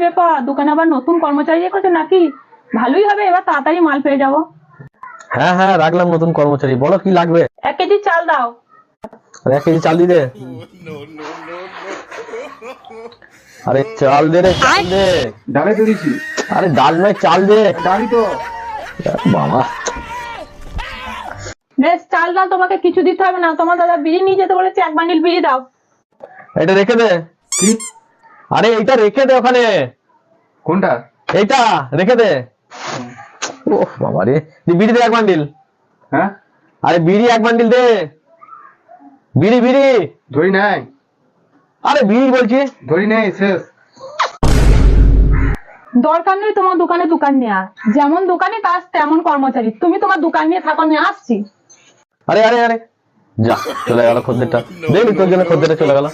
ব্যাপার, দোকানে আবার নতুন কর্মচারী রেখেছো নাকি? ভালোই হবে, এবার তাড়াতাড়ি মাল পেয়ে যাবো। হ্যাঁ হ্যাঁ, রাখলাম নতুন কর্মচারী। বলো কি লাগবে? 1 কেজি চাল দাও। 1 কেজি চাল দিতে? আরে চাল দে রে, চাল দে। ডালে তো দিছি। আরে ডাল নয়, চাল দে। ডালি তো। বাবা, বেশ, চাল দাও, তোমাকে কিছু দিতে হবে না। তোমার দাদা বিড়ি নিয়ে যেতে বলেছে, 1 বান্ডিল বিড়ি দাও। এটা রেখে দে। কি? আরে এইটা রেখে দে ওখানে। কোনটা? এইটা রেখে দে। ওহ বাবা রে, বিড়ি দে 1 বান্ডিল। হ্যাঁ, আরে বিড়ি 1 বান্ডিল দে। বিড়ি বিড়ি। ধরি নাই। আরে বিড়ি বলছি। ধরি নাই, শেষ। দরকার নেই তোমার দোকানে দোকান নেওয়া। যেমন দোকানে কাজ তেমন কর্মচারী। তুমি তোমার দোকান নিয়ে থাকো, নিয়ে আসছি। আরে আরে আরে, যা চলে গেল খদ্দেরটা। দেখলি তোর জন্য খদ্দেরটা চলে গেল।